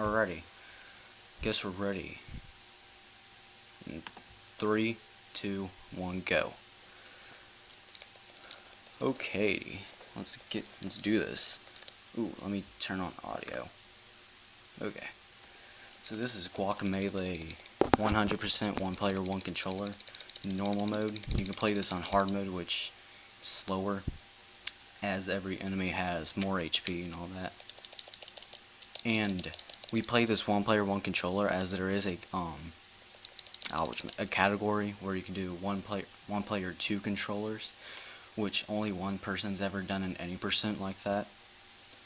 Alrighty, guess we're ready. In 3, 2, 1, go. Okay, let's do this. Ooh, let me turn on audio. Okay, so this is Guacamelee, 100% one player, one controller, normal mode. You can play this on hard mode, which is slower, as every enemy has more HP and all that. And we play this one player, one controller, as there is a category where you can do one player, two controllers, which only one person's ever done in any percent like that.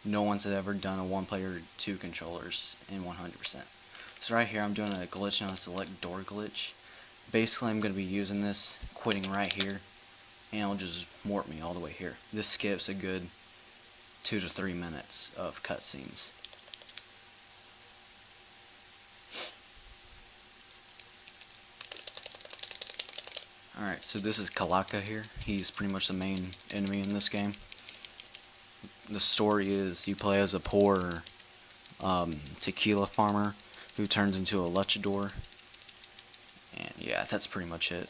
No one's ever done a one player, two controllers in 100%. So right here I'm doing a glitch on a select door glitch. Basically I'm going to be using this, quitting right here, and it'll just warp me all the way here. This skips a good 2 to 3 minutes of cutscenes. Alright, so this is Kalaka here. He's pretty much the main enemy in this game. The story is you play as a poor tequila farmer who turns into a luchador. And yeah, that's pretty much it.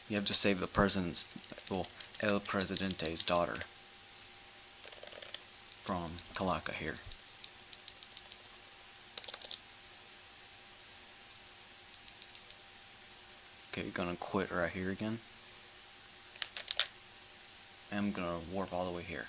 You have to save the president's, well, El Presidente's daughter from Kalaka here. Okay, gonna quit right here again. And I'm gonna warp all the way here.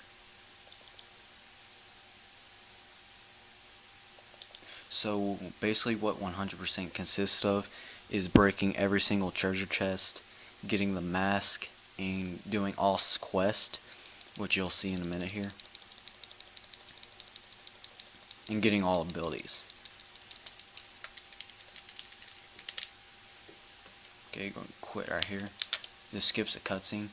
So basically what 100% consists of is breaking every single treasure chest, getting the mask, and doing all quests, which you'll see in a minute here, and getting all abilities. Okay, going to quit right here. This skips a cutscene.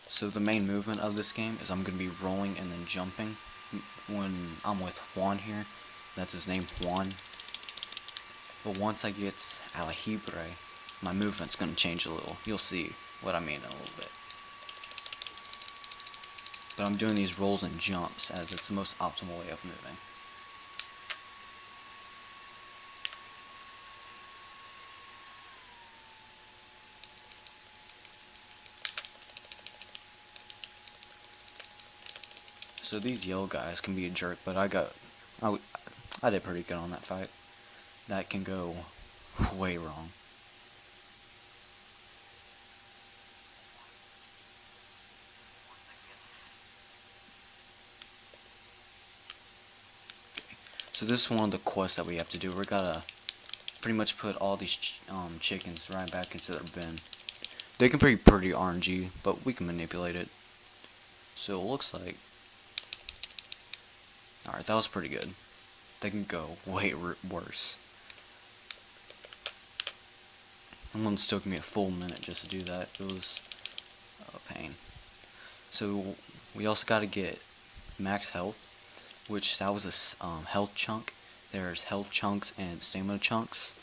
So the main movement of this game is I'm going to be rolling and then jumping. When I'm with Juan here, that's his name, Juan. But once I get Aljibre, my movement's going to change a little. You'll see what I mean in a little bit. But I'm doing these rolls and jumps as it's the most optimal way of moving. So these yellow guys can be a jerk, but I did pretty good on that fight. That can go way wrong. So this is one of the quests that we have to do. We gotta pretty much put all these chickens right back into their bin. They can be pretty RNG, but we can manipulate it. So it looks like, alright, that was pretty good. They can go way worse. I'm gonna still give me a full minute just to do that. It was a pain. So we also gotta get max health, which that was a health chunk. There's health chunks and stamina chunks.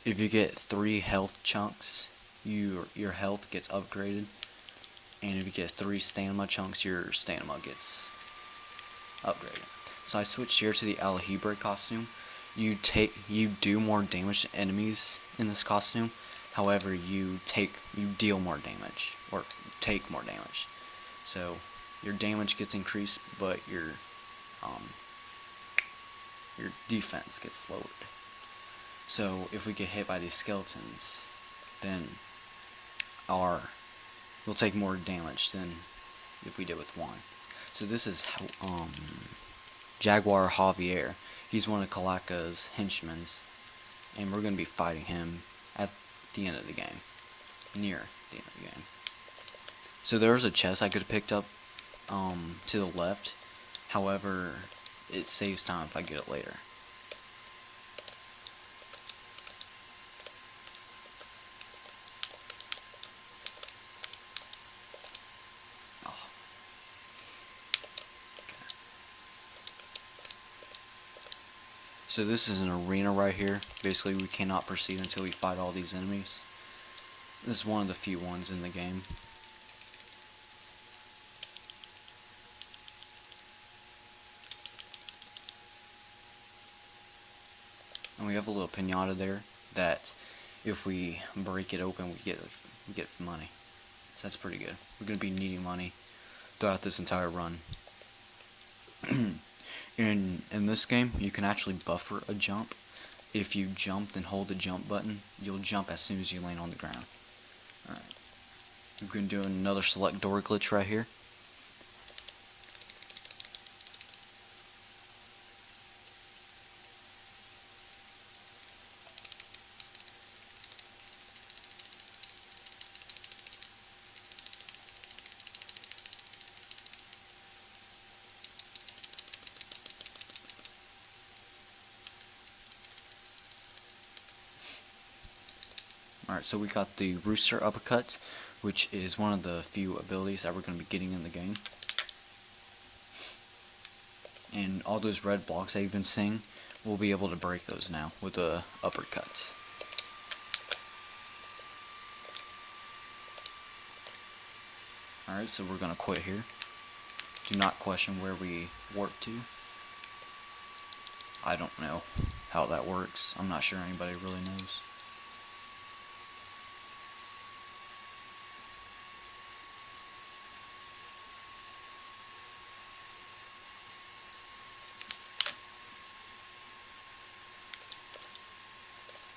If you get 3 health chunks, your health gets upgraded, and if you get 3 stamina chunks, your stamina gets upgraded. So I switched here to the Aljibre costume. You do more damage to enemies in this costume. However, you deal more damage, or take more damage. So your damage gets increased, but your defense gets lowered. So if we get hit by these skeletons, then we'll take more damage than if we did with one. So this is Jaguar Javier. He's one of Kalaka's henchmen, and we're going to be fighting him at the end of the game, near the end of the game. So there's a chest I could have picked up to the left. However, it saves time if I get it later. So this is an arena right here. Basically we cannot proceed until we fight all these enemies. This is one of the few ones in the game. And we have a little pinata there that if we break it open we get money. So that's pretty good. We're gonna be needing money throughout this entire run. in this game you can actually buffer a jump. If you jump and hold the jump button, you'll jump as soon as you land on the ground. Alright. We're gonna do another select door glitch right here. Alright, so we got the Rooster Uppercut, which is one of the few abilities that we're going to be getting in the game. And all those red blocks that you've been seeing, we'll be able to break those now with the uppercuts. Alright, so we're going to quit here. Do not question where we warp to. I don't know how that works. I'm not sure anybody really knows.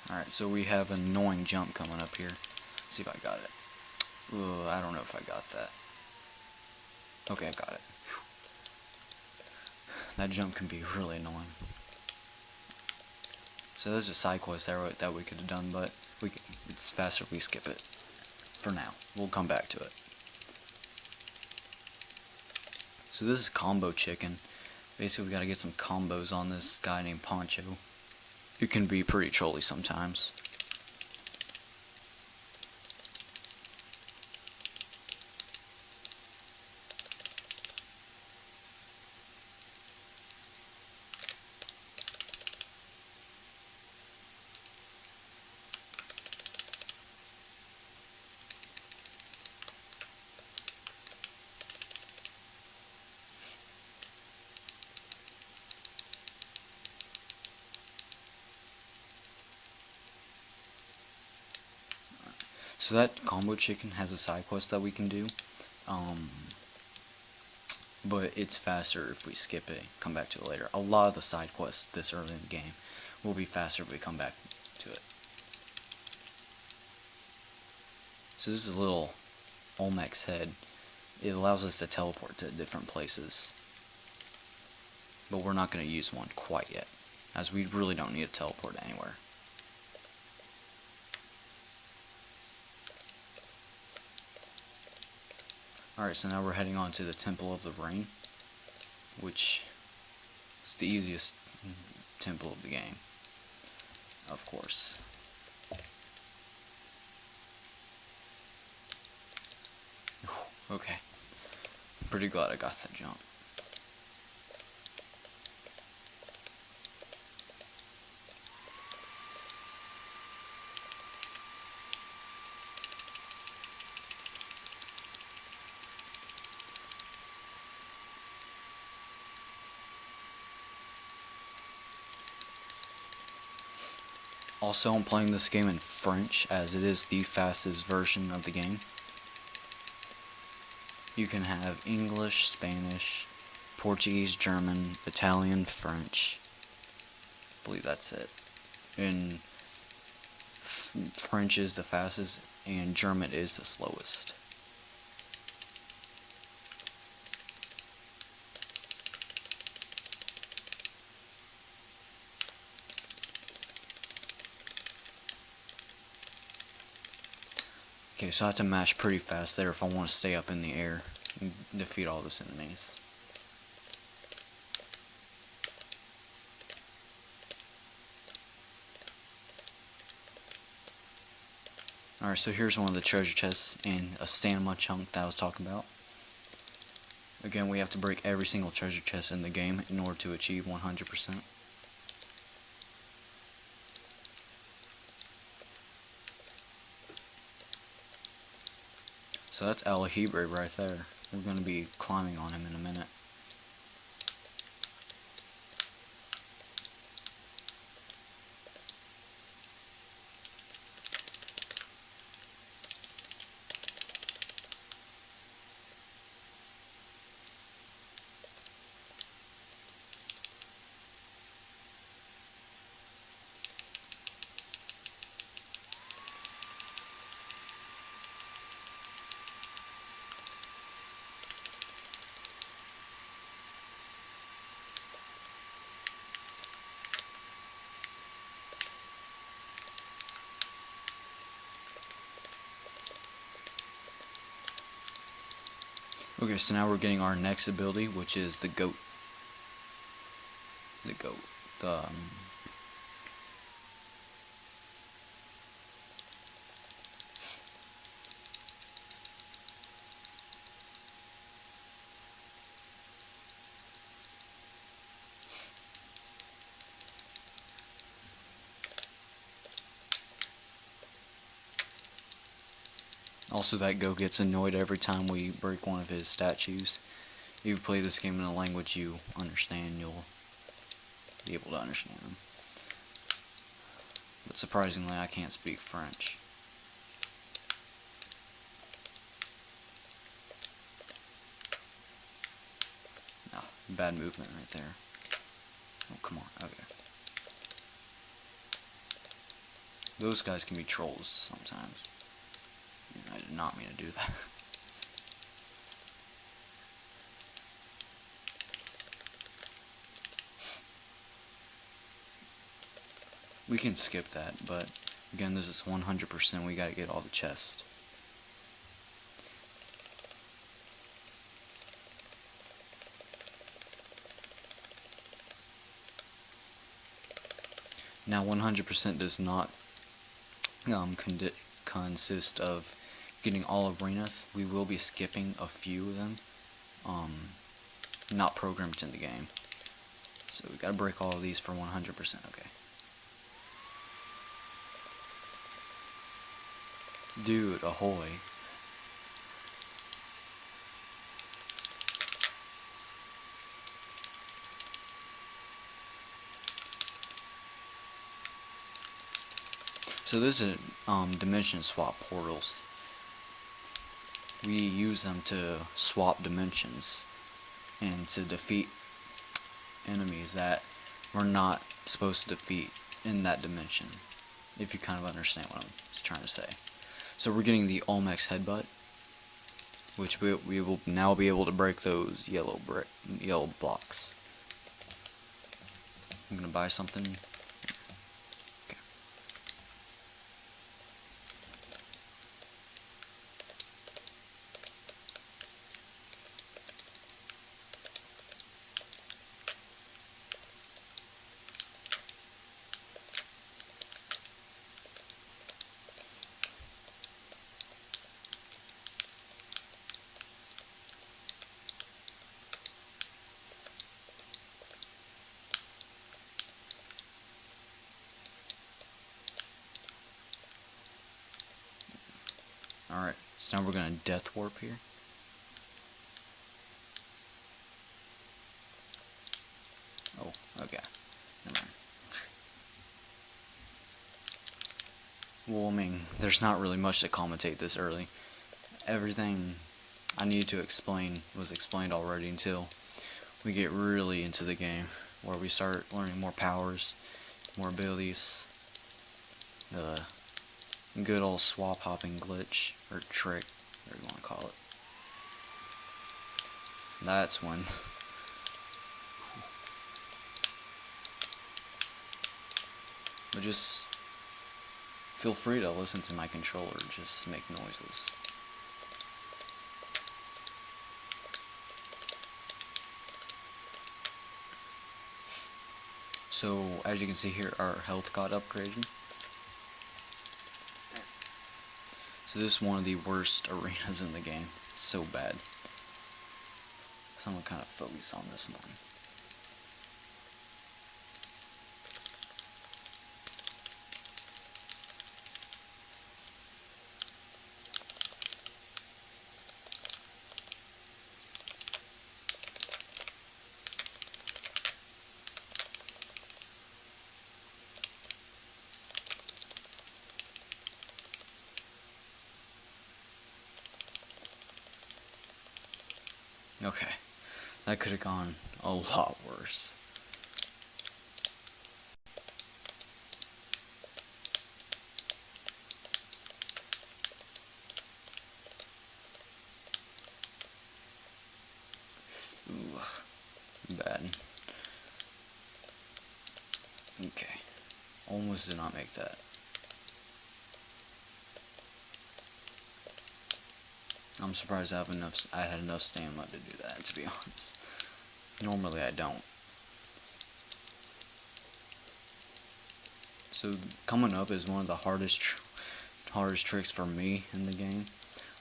Alright, so we have an annoying jump coming up here. Let's see if I got it. Ooh, I don't know if I got that. Okay, I got it. That jump can be really annoying. So there's a side quest that we could have done, but it's faster if we skip it. For now. We'll come back to it. So this is Combo Chicken. Basically we gotta get some combos on this guy named Poncho. It can be pretty trolly sometimes. So that Combo Chicken has a side quest that we can do, but it's faster if we skip it, come back to it later. A lot of the side quests this early in the game will be faster if we come back to it. So this is a little Olmec's head. It allows us to teleport to different places, but we're not going to use one quite yet, as we really don't need to teleport anywhere. Alright, so now we're heading on to the Temple of the Rain, which is the easiest temple of the game, of course. Okay, pretty glad I got that jump. Also, I'm playing this game in French, as it is the fastest version of the game. You can have English, Spanish, Portuguese, German, Italian, French. I believe that's it. And French is the fastest, and German is the slowest. Okay, so I have to mash pretty fast there if I want to stay up in the air and defeat all those enemies. Alright, so here's one of the treasure chests and a stamina chunk that I was talking about. Again, we have to break every single treasure chest in the game in order to achieve 100%. So that's El Hebre right there. We're going to be climbing on him in a minute. Okay, so now we're getting our next ability, which is the goat. The goat. Also, that goat gets annoyed every time we break one of his statues. If you play this game in a language you understand, you'll be able to understand them. But surprisingly, I can't speak French. Ah, bad movement right there. Oh, come on. Okay. Those guys can be trolls sometimes. I did not mean to do that. We can skip that, but again, this is 100%. We gotta get all the chests. Now, 100% does not consist of getting all arenas. We will be skipping a few of them, not programmed in the game. So we gotta break all of these for 100%. Okay. Dude, ahoy. So this is dimension swap portals. We use them to swap dimensions and to defeat enemies that we're not supposed to defeat in that dimension, if you kind of understand what I'm trying to say. So we're getting the Olmec's Headbutt, which we will now be able to break those yellow blocks. I'm gonna buy something. Okay. Alright, so now we're gonna death warp here. Oh, okay. Never mind. Well, I mean, there's not really much to commentate this early. Everything I needed to explain was explained already until we get really into the game, where we start learning more powers, more abilities, the good old swap hopping glitch, or trick, whatever you want to call it. That's when. But just feel free to listen to my controller, just make noises. So, as you can see here, our health got upgraded. So this is one of the worst arenas in the game. It's so bad. So I'm gonna kind of focus on this one. Okay, that could have gone a lot worse. Ooh, bad. Okay, almost did not make that. I'm surprised I had enough stamina to do that, to be honest. Normally I don't. So coming up is one of the hardest tricks for me in the game.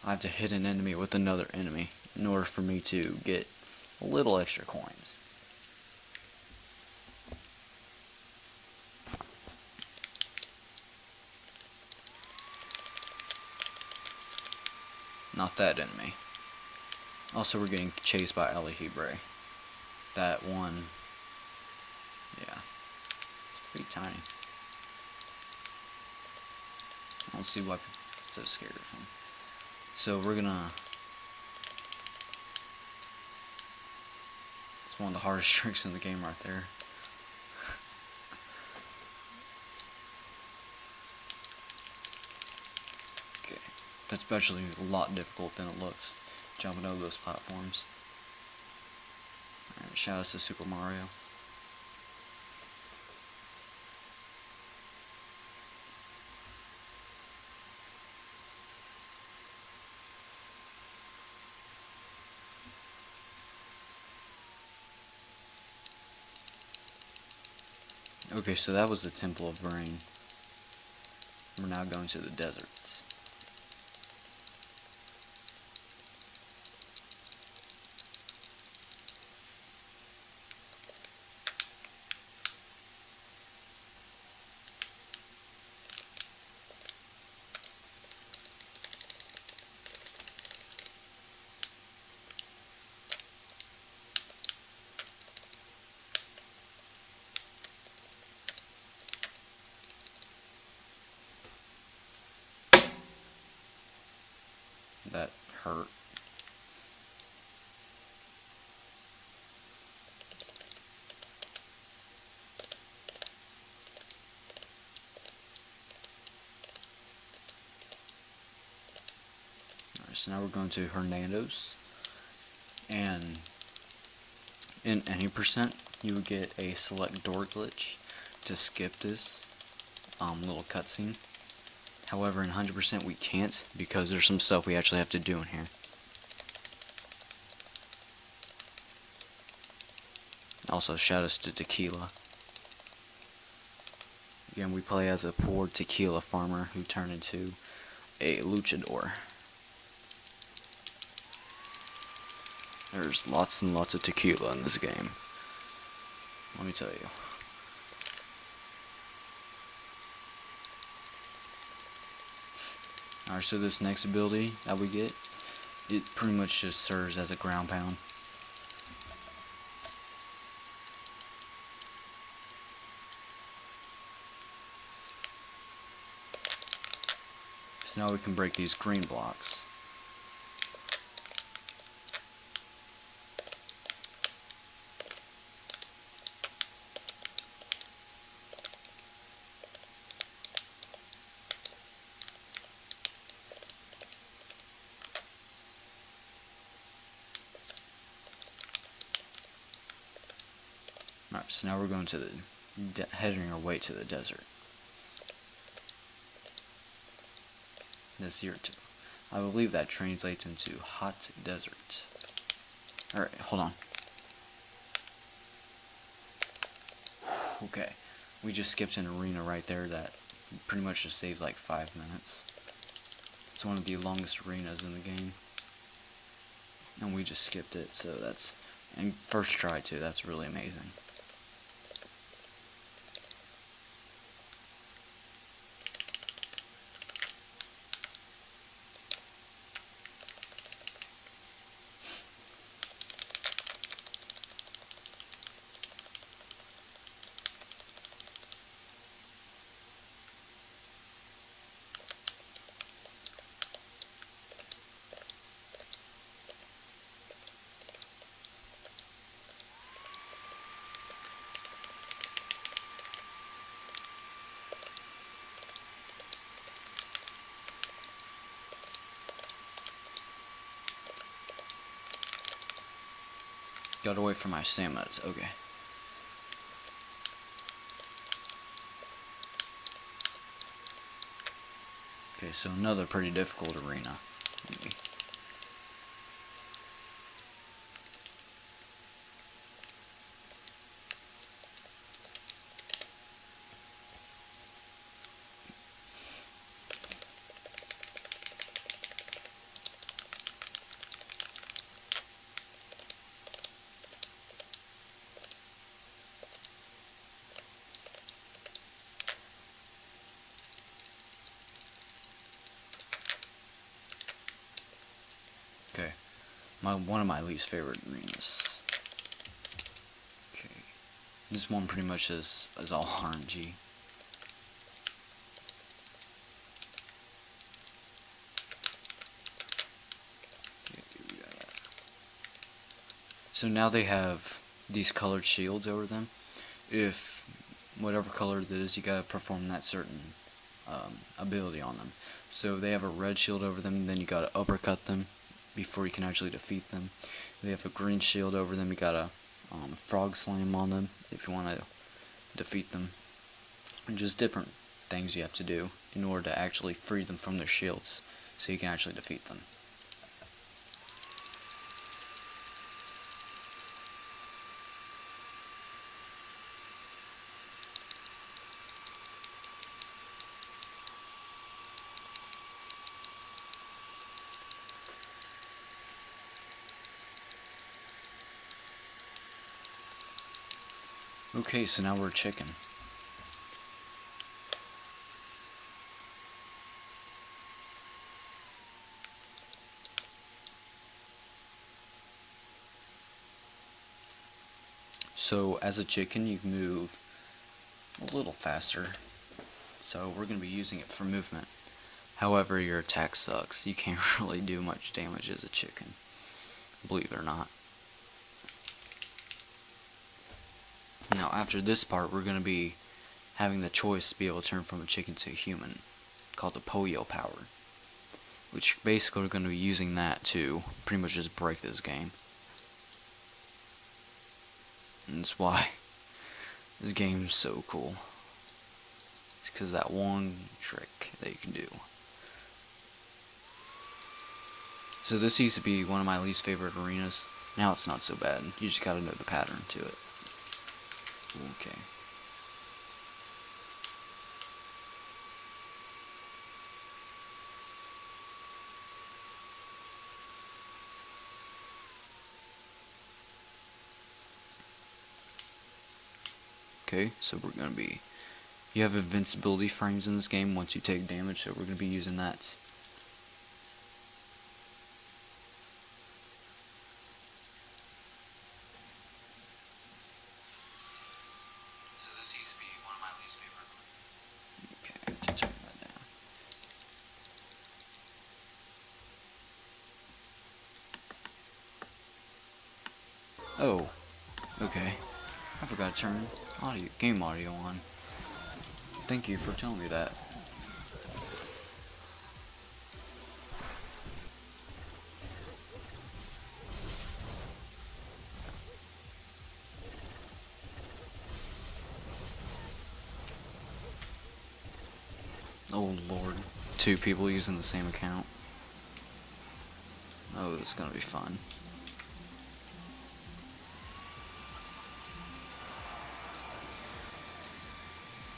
I have to hit an enemy with another enemy in order for me to get a little extra coins. Not that enemy. Also, we're getting chased by Alihibre. That one, yeah, it's pretty tiny. I don't see why people are so scared of him. So we're gonna... It's one of the hardest tricks in the game right there. Okay, that's actually a lot difficult than it looks, jumping over those platforms. Alright, shout out to Super Mario. Okay, so that was the Temple of Rain. We're now going to the deserts. That hurt. Alright, so now we're going to Hernando's. And in any percent, you would get a select door glitch to skip this little cutscene. However, in 100% we can't, because there's some stuff we actually have to do in here. Also, shout outs to Tequila. Again, we play as a poor tequila farmer who turned into a luchador. There's lots and lots of tequila in this game, let me tell you. Alright, so this next ability that we get, it pretty much just serves as a ground pound. So now we can break these green blocks. Alright, so now we're going to heading our way to the desert. This year too. I believe that translates into hot desert. Alright, hold on. Okay, we just skipped an arena right there that pretty much just saves like 5 minutes. It's one of the longest arenas in the game. And we just skipped it, so that's... And first try too, that's really amazing. Gotta wait for my stamina. It's okay. Okay, so another pretty difficult arena. Maybe. Okay, one of my least favorite arenas. Okay, this one pretty much is all RNG. So now they have these colored shields over them. If whatever color it is, you gotta perform that certain ability on them. So they have a red shield over them, then you gotta uppercut them before you can actually defeat them. They have a green shield over them, you gotta frog slam on them if you want to defeat them. And just different things you have to do in order to actually free them from their shields so you can actually defeat them. Okay, so now we're chicken. So as a chicken, you move a little faster. So we're going to be using it for movement. However, your attack sucks. You can't really do much damage as a chicken, believe it or not. Now after this part, we're going to be having the choice to be able to turn from a chicken to a human, called the Polio power, which basically we're going to be using that to pretty much just break this game. And that's why this game is so cool. It's because of that one trick that you can do. So this used to be one of my least favorite arenas. Now it's not so bad. You just gotta know the pattern to it. Okay. Okay, so we're gonna be... You have invincibility frames in this game once you take damage, so we're gonna be using that. So this used to be one of my least favorite. Okay, I have to turn that down. Oh, okay. I forgot to turn game audio on. Thank you for telling me that. Oh lord, 2 people using the same account. Oh, this is gonna be fun.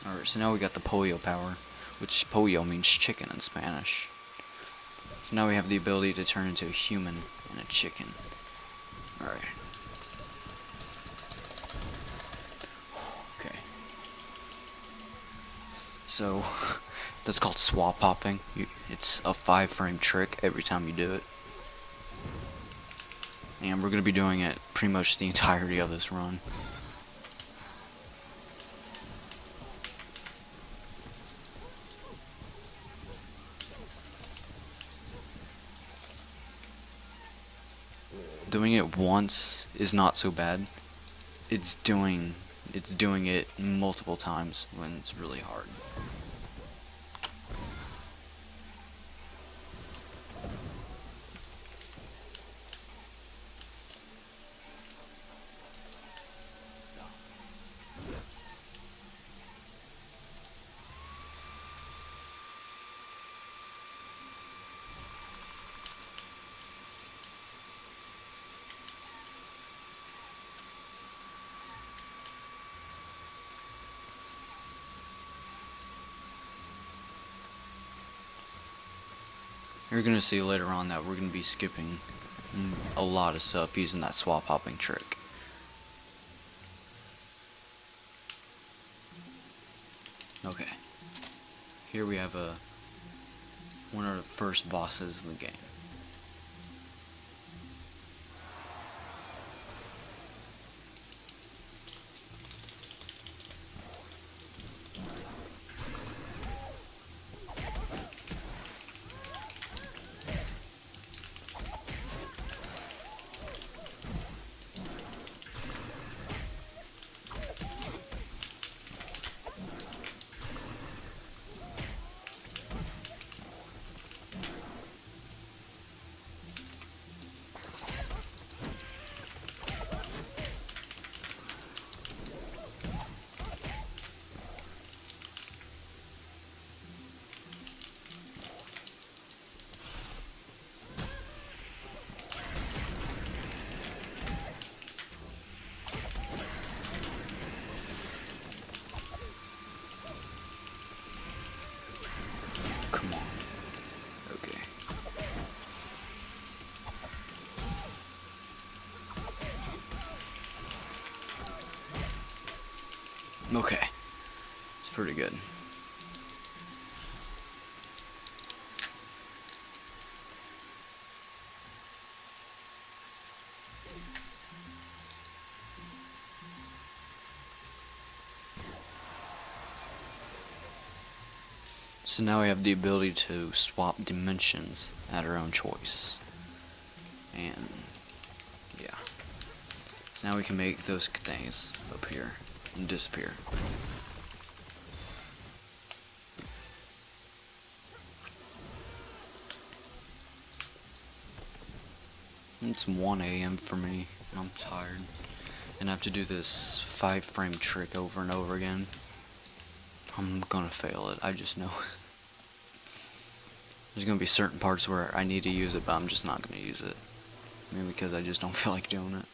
Alright, so now we got the pollo power, which pollo means chicken in Spanish. So now we have the ability to turn into a human and a chicken. Alright. Okay. So, that's called swap popping. It's a 5-frame trick every time you do it. And we're going to be doing it pretty much the entirety of this run. Doing it once is not so bad. It's doing it multiple times when it's really hard. You're gonna see later on that we're gonna be skipping a lot of stuff using that swap hopping trick. Okay, here we have one of the first bosses in the game. Come on. Okay. Okay. It's pretty good. So now we have the ability to swap dimensions at our own choice. And yeah. So now we can make those things appear and disappear. It's 1 a.m. for me, and I'm tired. And I have to do this 5-frame trick over and over again. I'm gonna fail it, I just know. There's gonna be certain parts where I need to use it, but I'm just not gonna use it. Maybe because I just don't feel like doing it.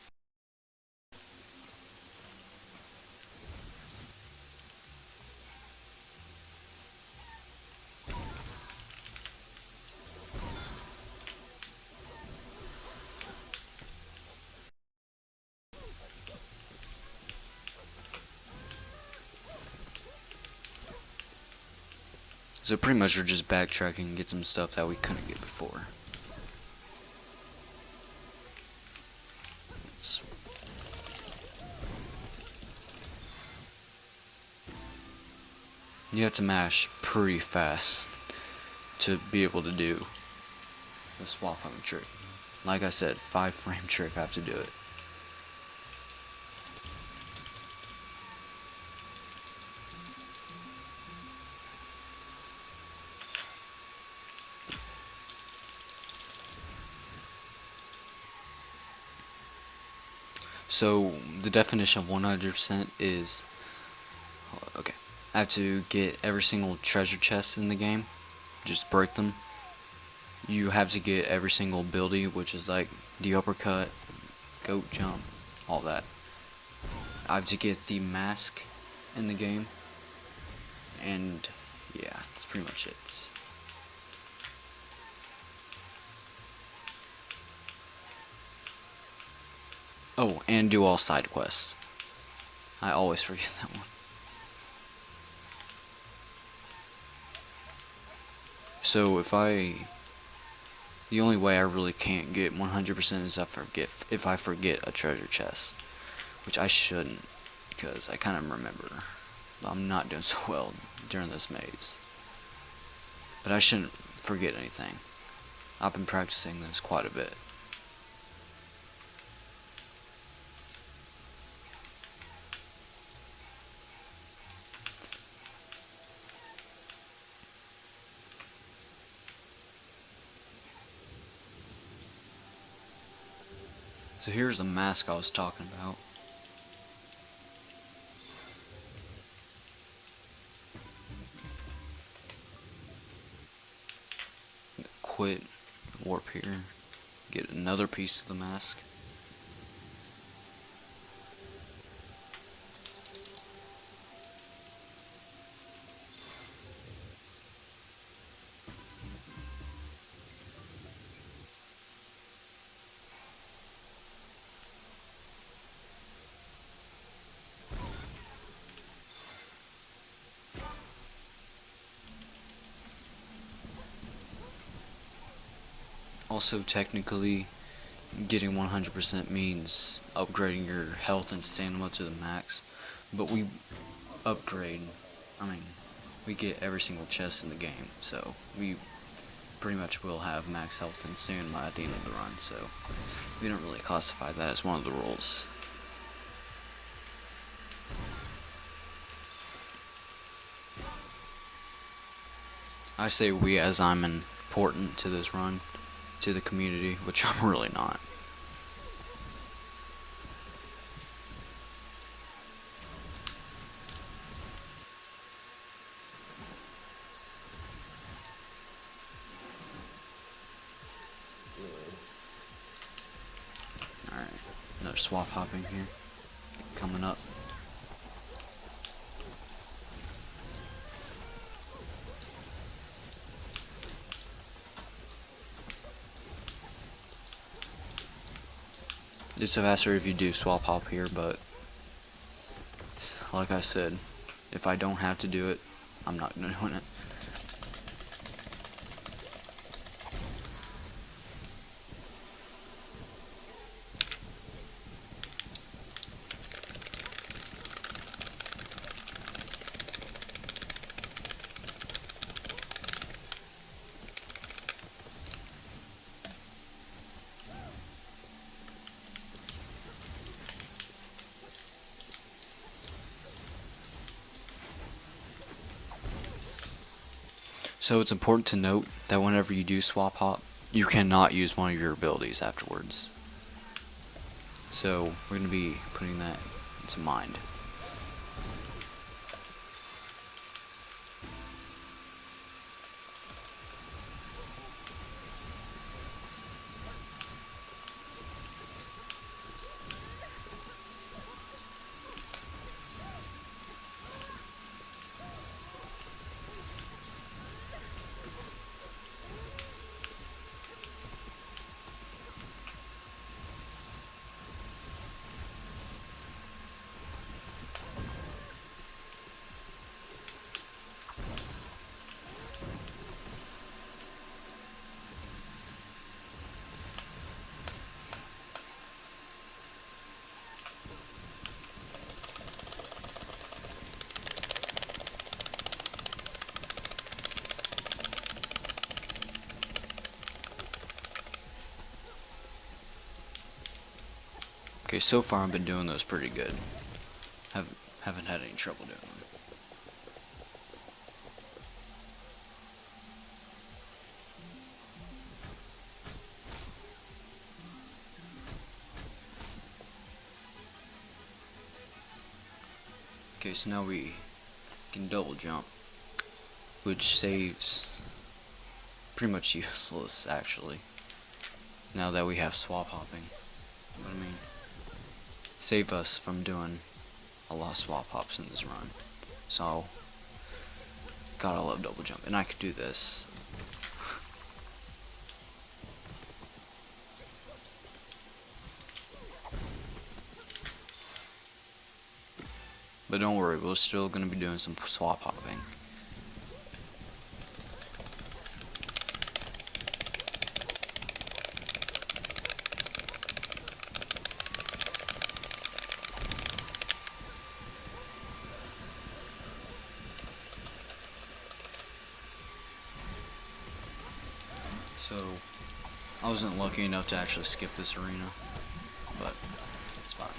So pretty much we're just backtracking and get some stuff that we couldn't get before. You have to mash pretty fast to be able to do the swap hopping trick. Like I said, 5-frame trick, I have to do it. So the definition of 100% is, okay, I have to get every single treasure chest in the game, just break them. You have to get every single ability, which is like the uppercut, goat jump, all that. I have to get the mask in the game, and yeah, that's pretty much it. Oh, and do all side quests. I always forget that one. So the only way I really can't get 100% is if I forget a treasure chest, which I shouldn't, because I kind of remember. But I'm not doing so well during this maze. But I shouldn't forget anything. I've been practicing this quite a bit. So here's the mask I was talking about. Quit, warp here, get another piece of the mask. Also, technically, getting 100% means upgrading your health and stamina to the max, but we upgrade, I mean, we get every single chest in the game, so we pretty much will have max health and stamina at the end of the run, so we don't really classify that as one of the rules. I say we as I'm important to this run, to the community, which I'm really not. Alright, another swap hopping here, coming up. It's faster if you do swap hop here, but like I said, if I don't have to do it, I'm not doing it. So it's important to note that whenever you do swap hop, you cannot use one of your abilities afterwards. So we're going to be putting that into mind. Okay, so far I've been doing those pretty good. Haven't had any trouble doing them. Okay, so now we can double jump, which saves pretty much useless actually. Now that we have swap hopping, you know what I mean? Save us from doing a lot of swap hops in this run. So, gotta love double jump, and I could do this. But don't worry, we're still gonna be doing some swap hopping. So, I wasn't lucky enough to actually skip this arena, but it's fine.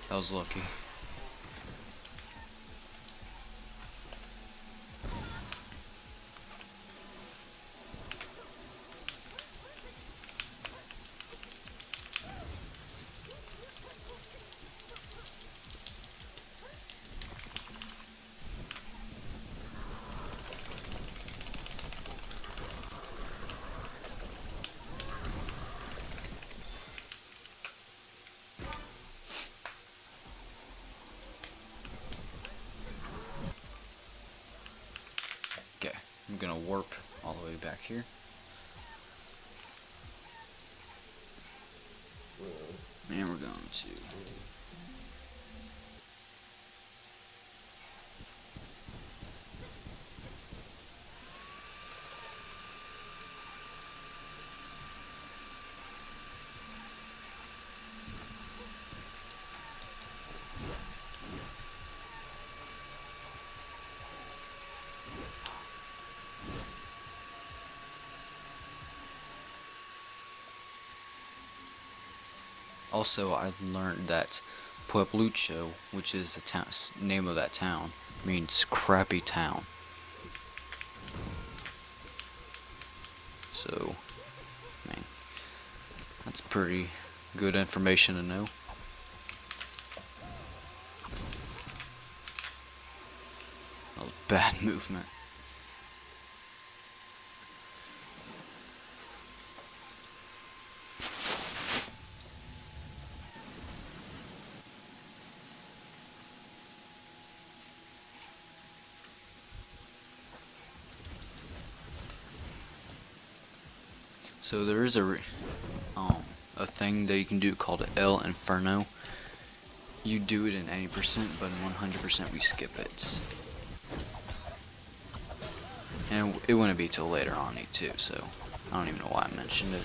That was lucky. Okay, I'm gonna warp all the way back here. And we're going to also, I learned that Pueblucho, which is the name of that town, means crappy town. So, I mean, that's pretty good information to know. Oh, bad movement. So there is a thing that you can do called El Inferno. You do it in 80%, but in 100% we skip it. And it wouldn't be till later on too, so I don't even know why I mentioned it.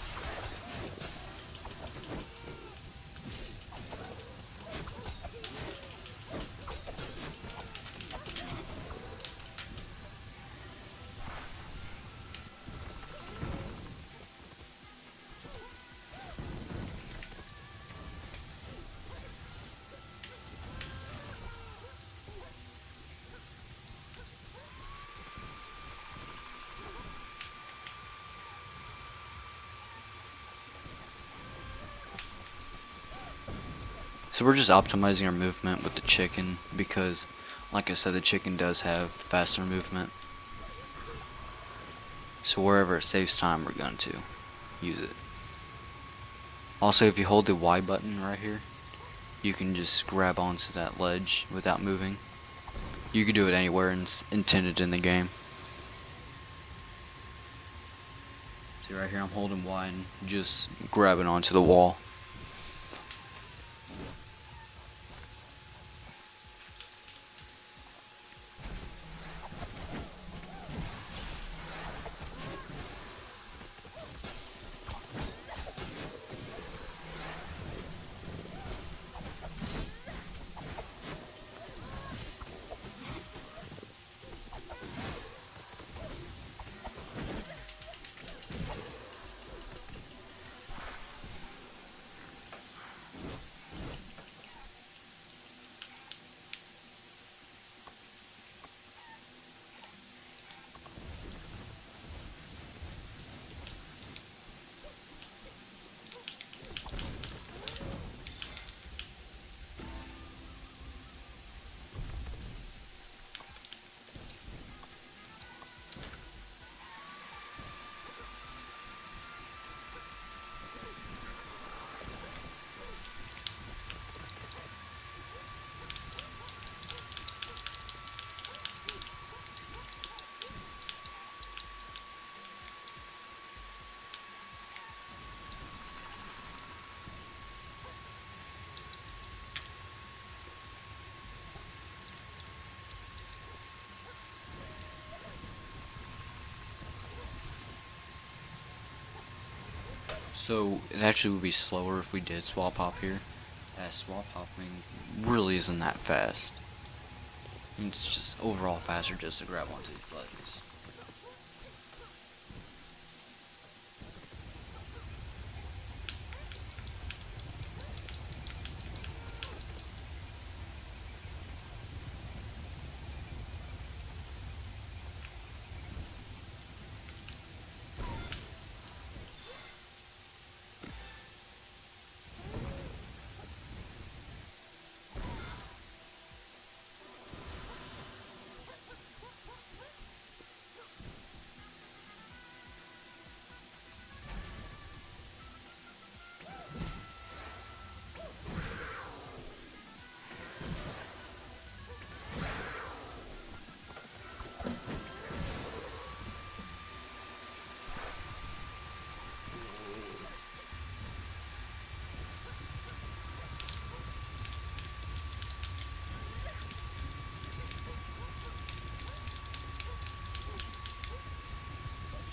So we're just optimizing our movement with the chicken because, like I said, the chicken does have faster movement. So wherever it saves time, we're going to use it. Also, if you hold the Y button right here, you can just grab onto that ledge without moving. You can do it anywhere intended in the game. See right here, I'm holding Y and just grabbing onto the wall. So it actually would be slower if we did swap hop here. As swap hopping really isn't that fast. It's just overall faster just to grab onto these ledges.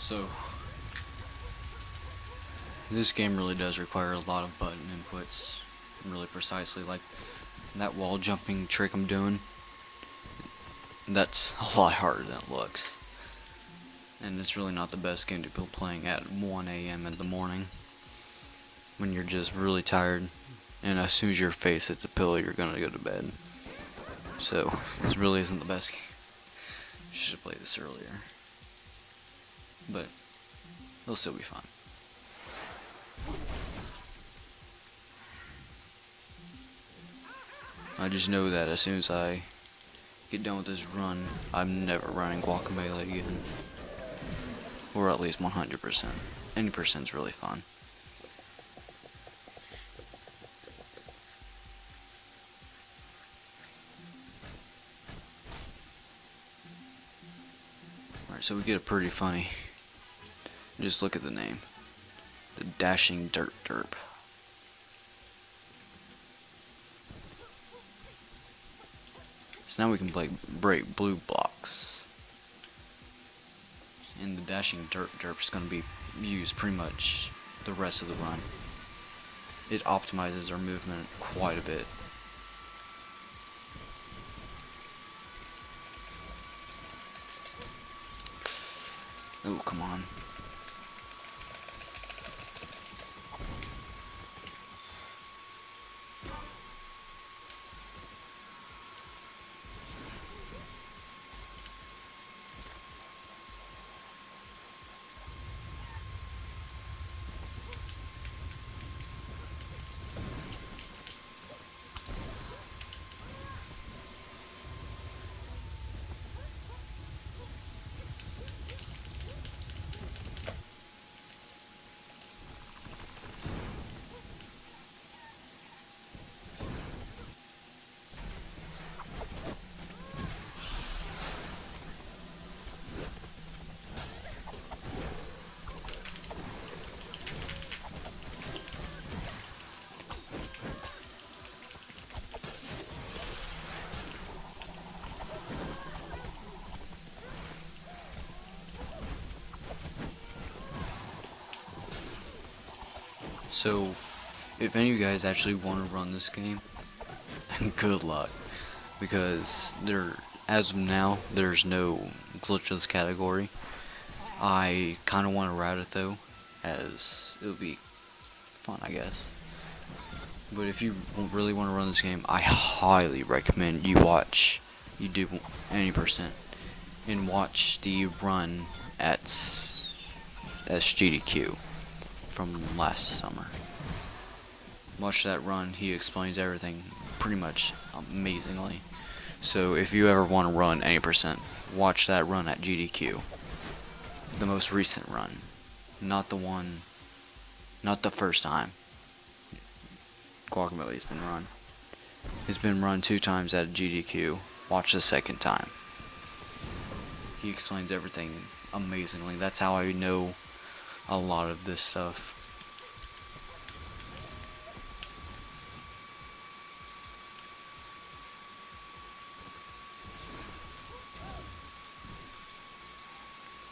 So, this game really does require a lot of button inputs, really precisely. Like that wall jumping trick I'm doing, that's a lot harder than it looks. And it's really not the best game to be playing at 1 a.m. in the morning when you're just really tired, and as soon as your face hits a pillow, you're gonna go to bed. So, this really isn't the best game. You should have played this earlier. But, it'll still be fun. I just know that as soon as I get done with this run, I'm never running Guacamelee again. Or at least 100%. Any percent's really fun. Alright, so we get a pretty funny. Just look at the name. The Dashing Dirt Derp. So now we can break blue blocks. And the Dashing Dirt Derp is going to be used pretty much the rest of the run. It optimizes our movement quite a bit. Oh, come on. So, if any of you guys actually want to run this game, good luck, because as of now, there's no glitchless category. I kind of want to route it though, as it would be fun, I guess. But if you really want to run this game, I highly recommend you do any percent, and watch the run at SGDQ from last summer. Watch that run. He explains everything pretty much amazingly. So if you ever want to run any percent, watch that run at GDQ. The most recent run, not the first time Guacamelee's been run. It's been run 2 times at GDQ. Watch the second time. He explains everything amazingly. That's how I know a lot of this stuff.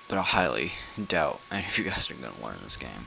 But I highly doubt any of you guys are going to learn this game.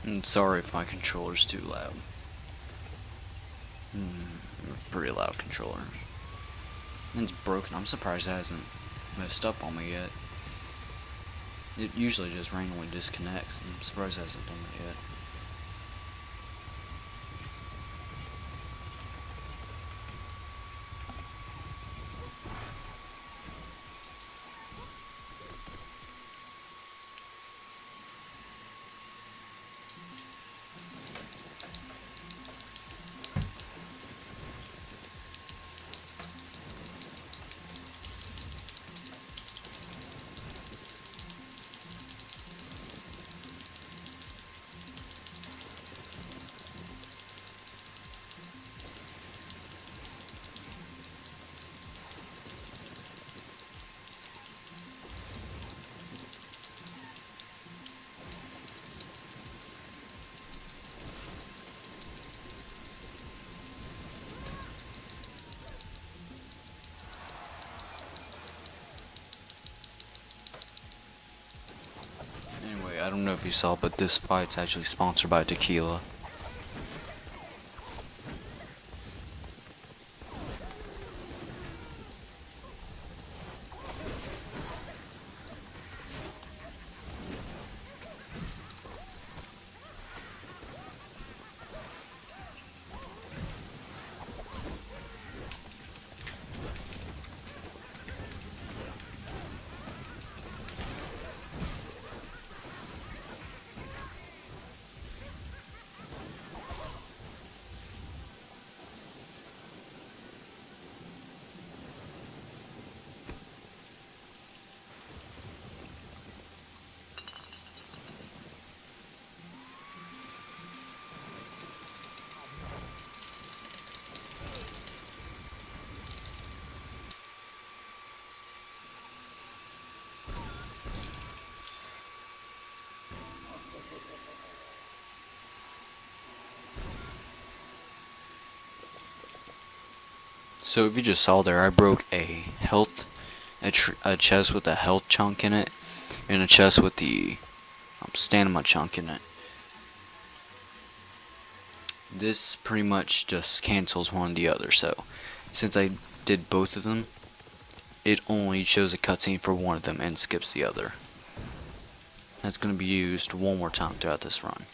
I'm sorry if my controller's too loud. Pretty loud controller. And it's broken. I'm surprised it hasn't messed up on me yet. It usually just randomly disconnects. I'm surprised it hasn't done that yet. Anyway, I don't know if you saw, but this fight's actually sponsored by tequila. So if you just saw there, I broke a chest with a health chunk in it, and a chest with the stamina chunk in it. This pretty much just cancels one or the other, so since I did both of them, it only shows a cutscene for one of them and skips the other. That's going to be used one more time throughout this run.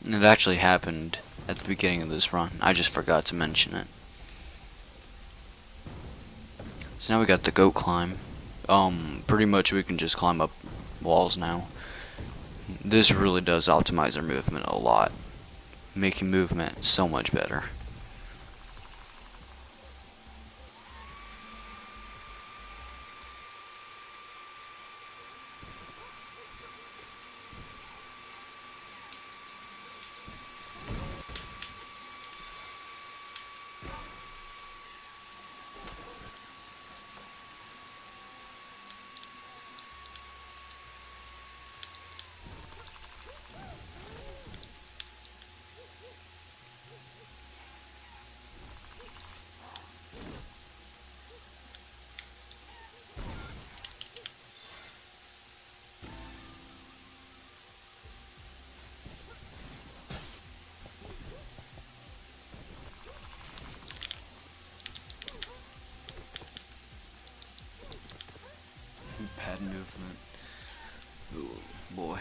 And it actually happened at the beginning of this run. I just forgot to mention it. So now we got the goat climb. Pretty much we can just climb up walls now. This really does optimize our movement a lot, making movement so much better. Bad movement. Ooh, boy.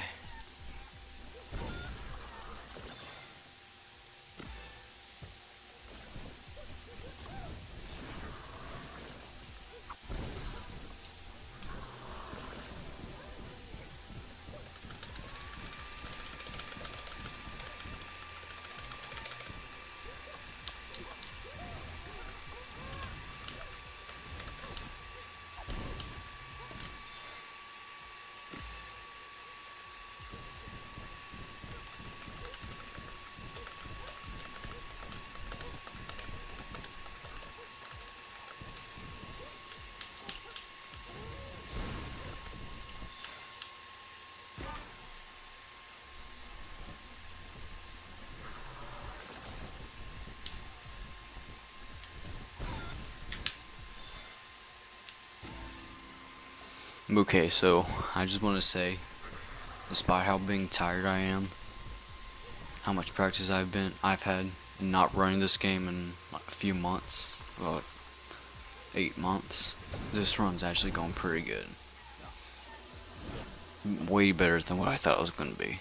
Okay, so I just want to say, despite how being tired I am, how much practice I've had, and not running this game in like a few months, well, 8 months, this run's actually going pretty good. Way better than what I thought it was going to be.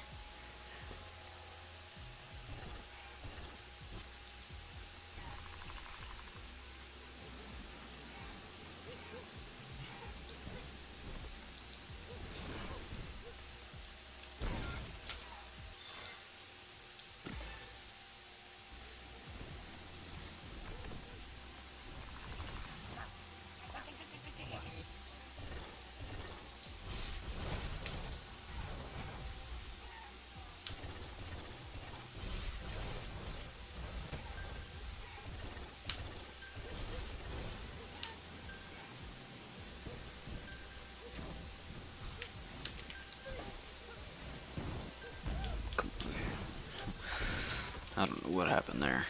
I don't know what happened there.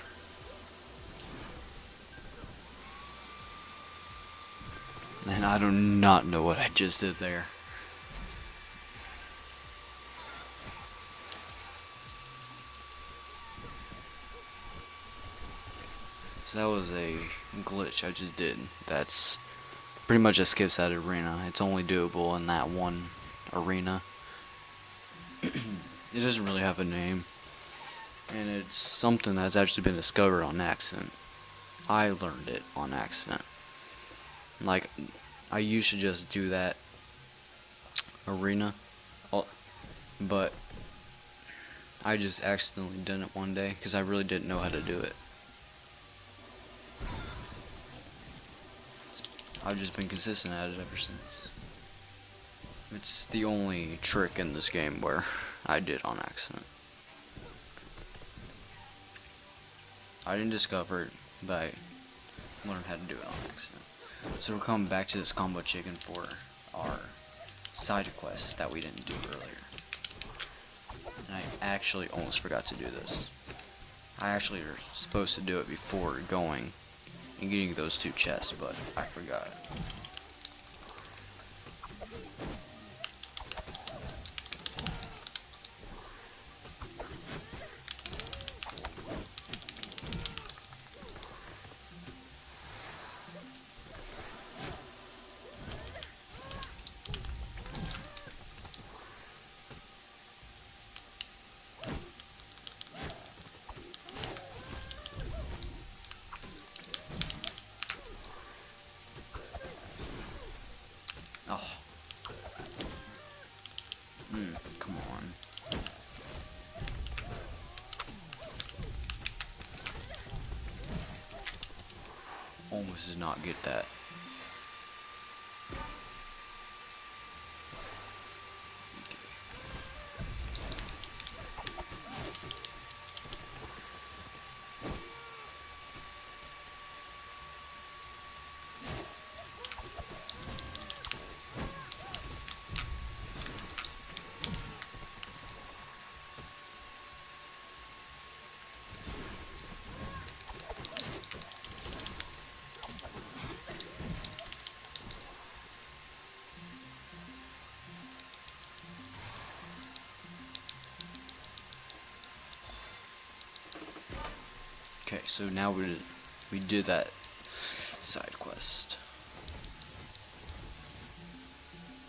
And I do not know what I just did there. So that was a glitch I just did. That's pretty much just skips that arena. It's only doable in that one arena. It doesn't really have a name. And it's something that's actually been discovered on accident. I learned it on accident. Like, I used to just do that arena, but I just accidentally did it one day because I really didn't know how to do it. I've just been consistent at it ever since. It's the only trick in this game where I did on accident. I didn't discover it, but I learned how to do it on accident. So we're coming back to this combo chicken for our side quest that we didn't do earlier. And I actually almost forgot to do this. I actually are supposed to do it before going and getting those 2 chests, but I forgot. Oh. Come on. Almost did not get that. Okay, so now we did that side quest.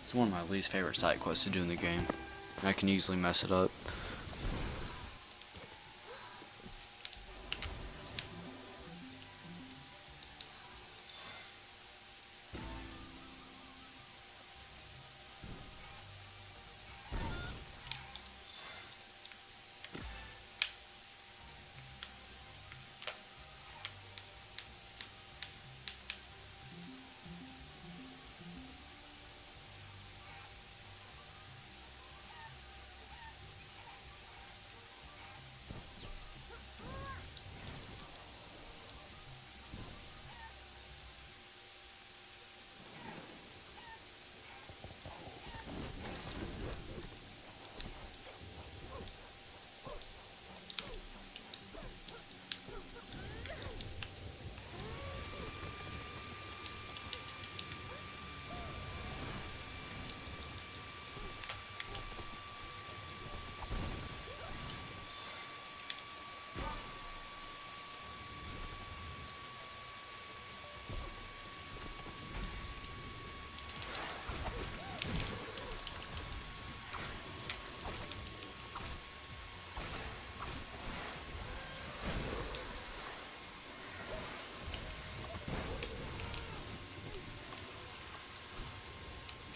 It's one of my least favorite side quests to do in the game. I can easily mess it up.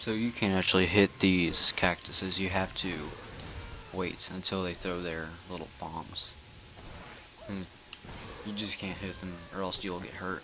So you can't actually hit these cactuses, you have to wait until they throw their little bombs. And you just can't hit them or else you'll get hurt.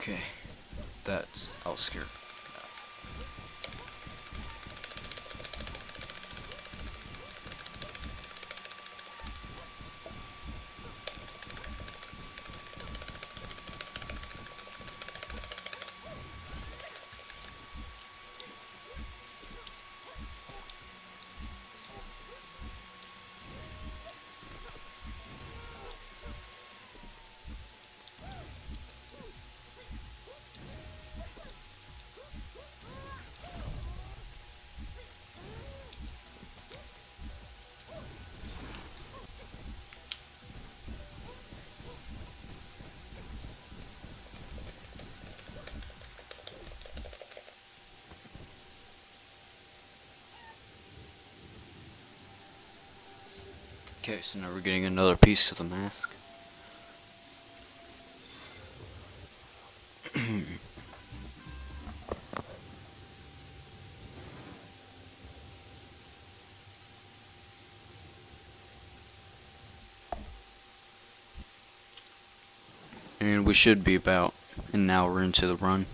Okay, I was scared. Okay, so now we're getting another piece of the mask. And we should be about an hour into the run.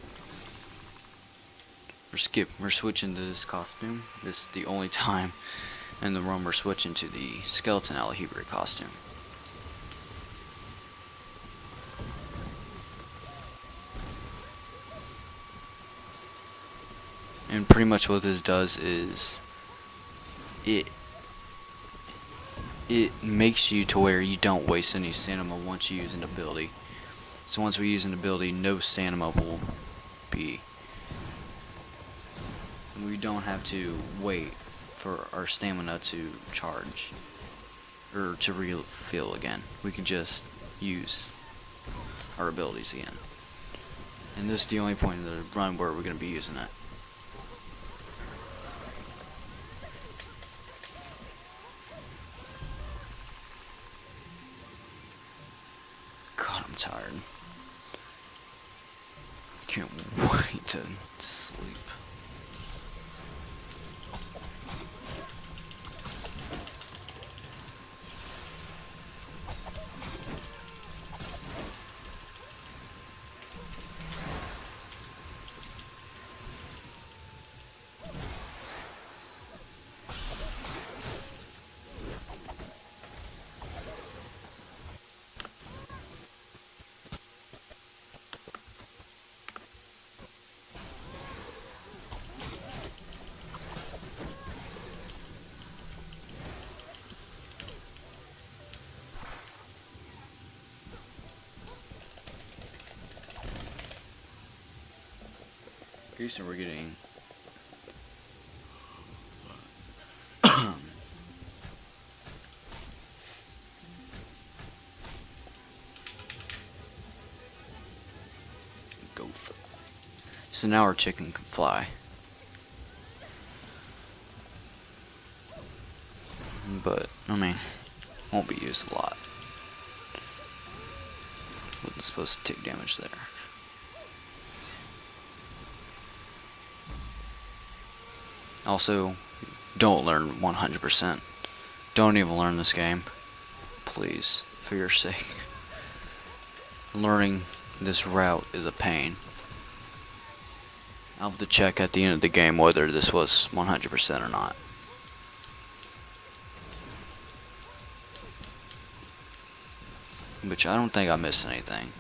We're switching to this costume. This is the only time in the run we're switching to the skeleton alligator costume. And pretty much what this does is it makes you to where you don't waste any stamina once you use an ability. So once we use an ability, no stamina will be. We don't have to wait for our stamina to charge or to refill again. We can just use our abilities again. And this is the only point of the run where we're going to be using it. God, I'm tired. Can't wait to sleep. Okay, so we're getting gopher. So now our chicken can fly. But, I mean, won't be used a lot. Wasn't supposed to take damage there. Also, don't learn 100%. Don't even learn this game. Please, for your sake. Learning this route is a pain. I'll have to check at the end of the game whether this was 100% or not. Which I don't think I missed anything.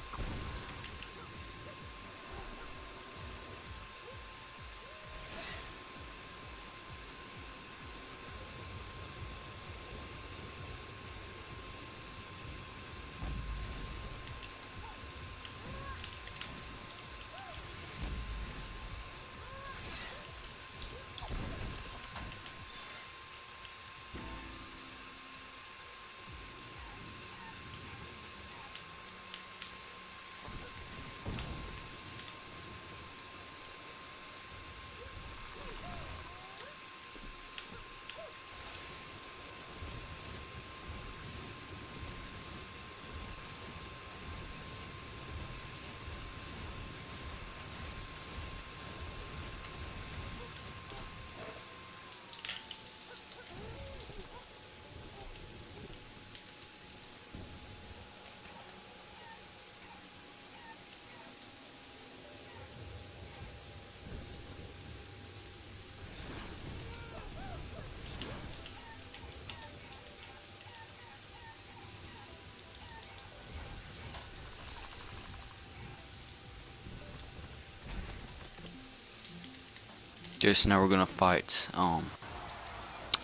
Okay, so now we're gonna fight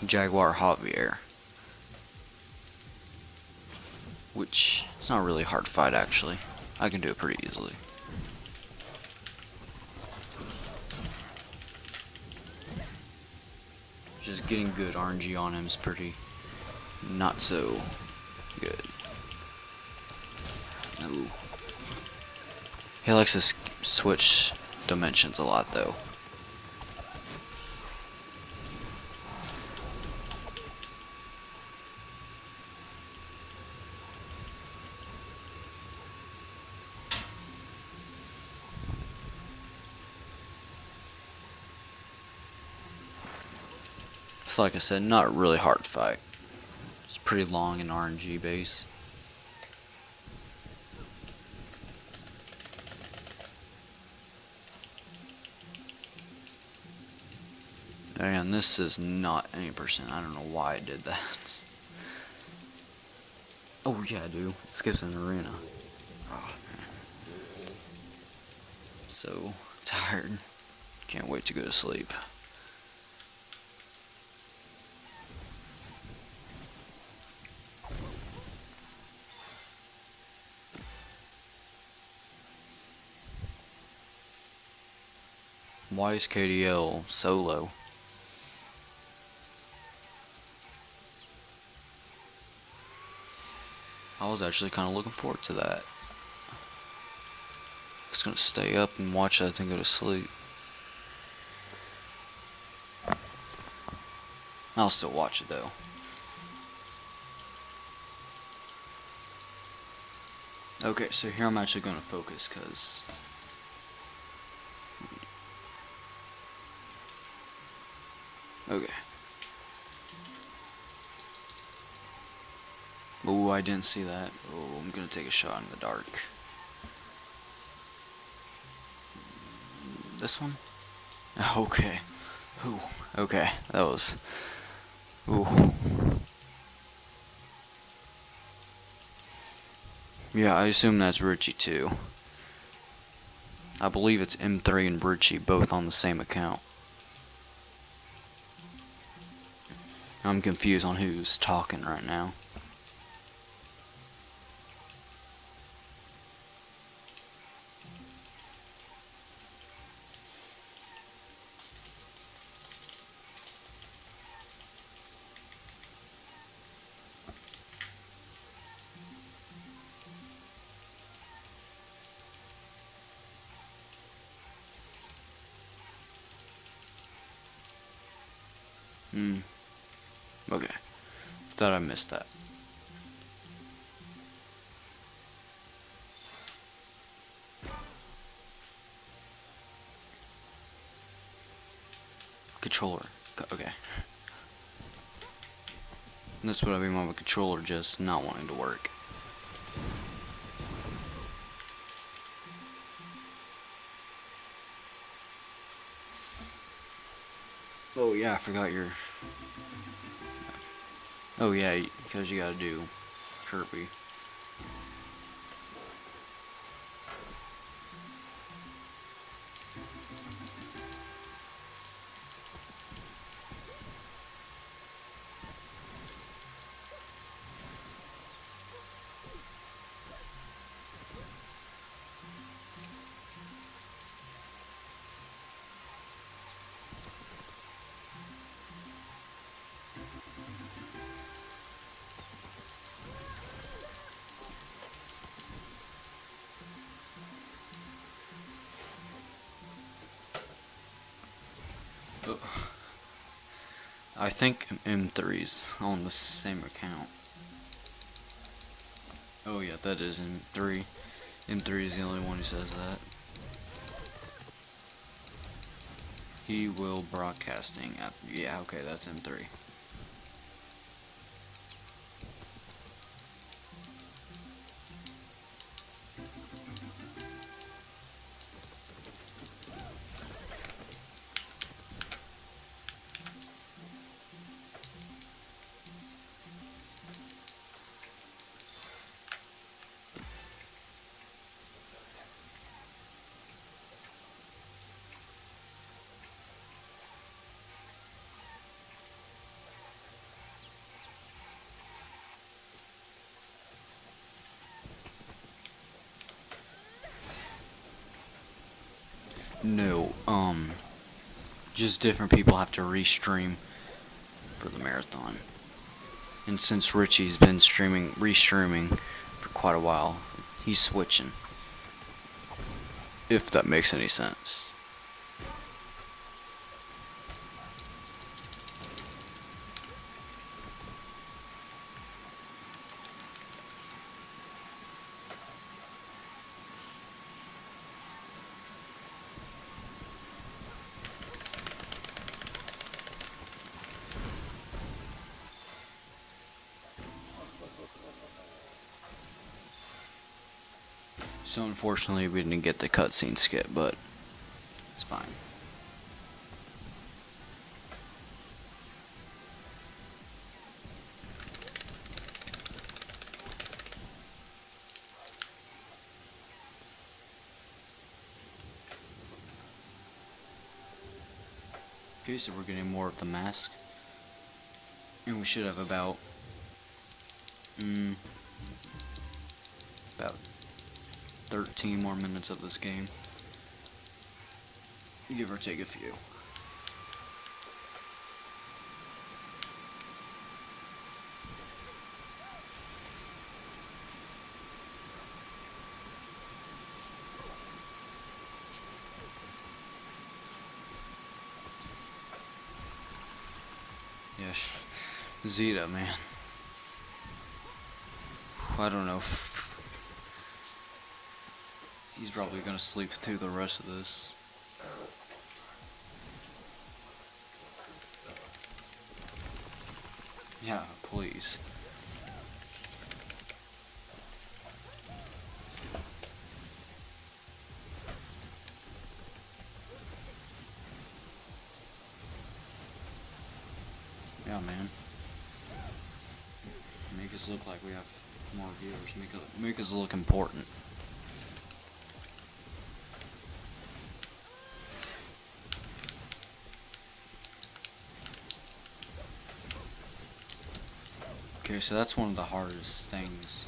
Jaguar Javier, which it's not really a hard fight actually. I can do it pretty easily. Just getting good RNG on him is pretty not so good. Ooh. He likes to switch dimensions a lot though. So like I said, not really hard fight. It's pretty long in RNG base. And this is not any percent. I don't know why I did that. Oh yeah, I do. It skips an arena. Oh, man. So tired. Can't wait to go to sleep. Why is KDL solo? I was actually kind of looking forward to that. I was gonna stay up and watch that thing go to sleep. I'll still watch it though. Okay, so here I'm actually gonna focus because okay. Oh, I didn't see that. Oh, I'm gonna take a shot in the dark. This one? Okay. Ooh, okay, that was. Ooh. Yeah, I assume that's Richie too. I believe it's M3 and Richie both on the same account. I'm confused on who's talking right now. Okay. Thought I missed that. Controller. Okay. That's what I mean by my controller just not wanting to work. Oh yeah, I forgot your. Oh yeah, because you gotta do Kirby. Oh. I think M3's on the same account. Oh yeah, that is M3. M3 is the only one who says that. He will broadcasting. Yeah, okay, that's M3. No, just different people have to restream for the marathon. And since Richie's been restreaming for quite a while, he's switching. If that makes any sense. So unfortunately we didn't get the cutscene skip, but it's fine. Okay, so we're getting more of the mask. And we should have about 13 more minutes of this game. Give or take a few. Yes. Zeta, man. I don't know. He's probably gonna sleep through the rest of this. Yeah, please. Yeah, man. Make us look like we have more viewers. Make us look important. Okay, so that's one of the hardest things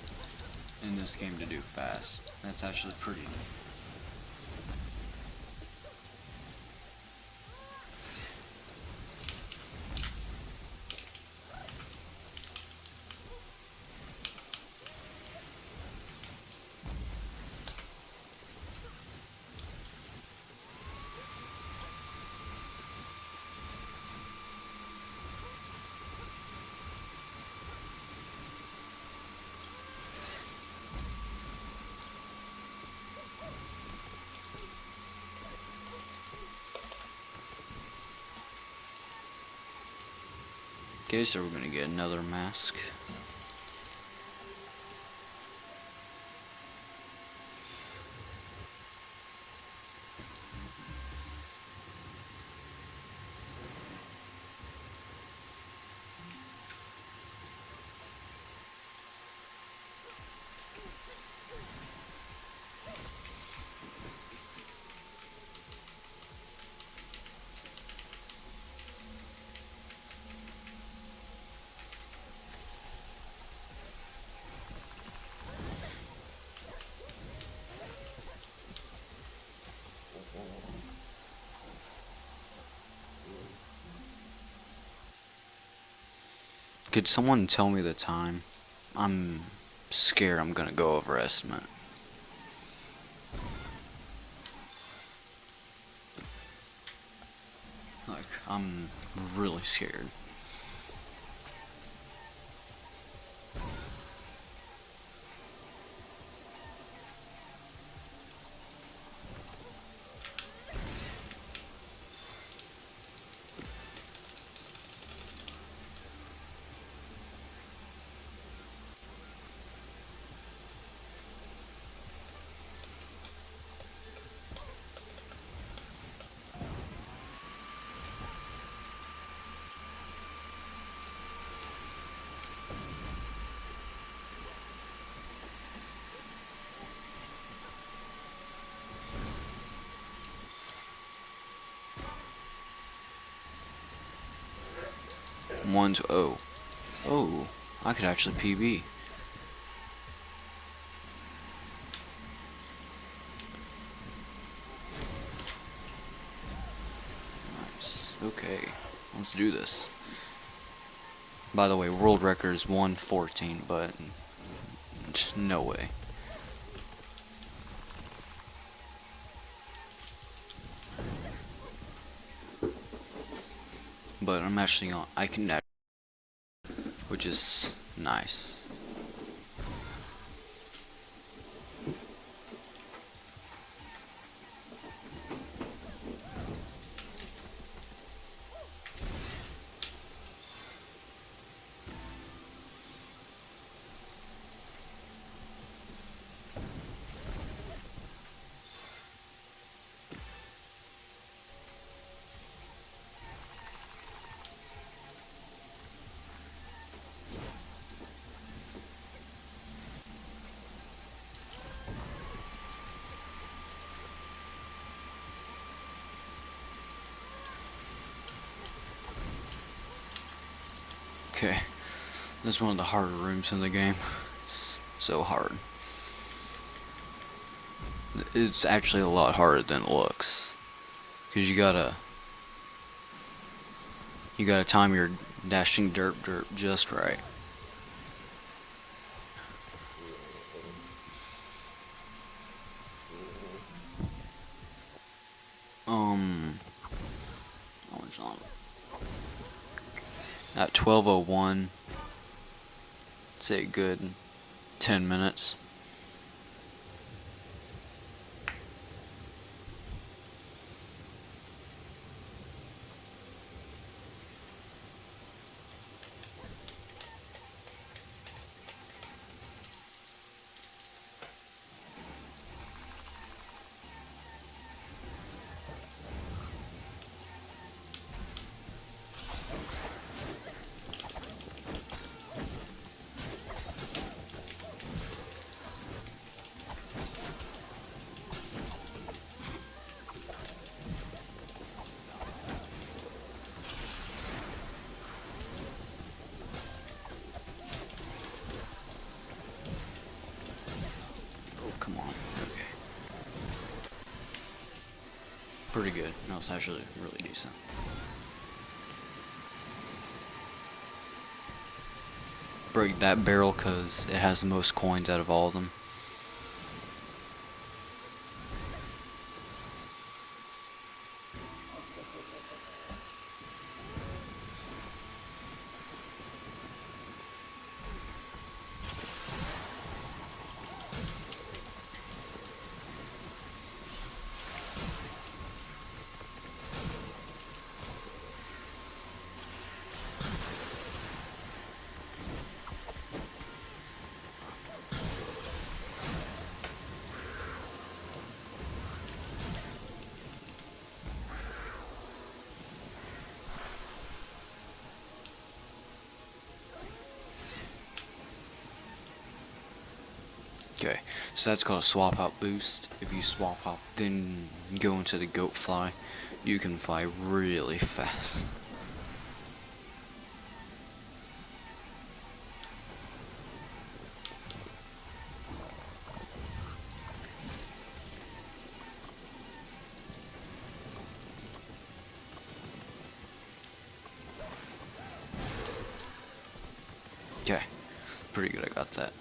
in this game to do fast. That's actually pretty. Okay, so we're gonna get another mask. Could someone tell me the time? I'm scared I'm gonna go over estimate. Like, I'm really scared. Oh. Oh, I could actually PB. Okay, let's do this. By the way, world record is 1:14, but no way. But I'm actually on, I can, which is nice. Okay, this is one of the harder rooms in the game. It's so hard. It's actually a lot harder than it looks, because you gotta time your dashing derp just right. At 12:01, say a good 10 minutes. Oh, come on. Okay. Pretty good. That was actually really decent. Break that barrel because it has the most coins out of all of them. Okay, so that's called a swap out boost. If you swap out, then go into the goat fly, you can fly really fast. Okay, pretty good, I got that.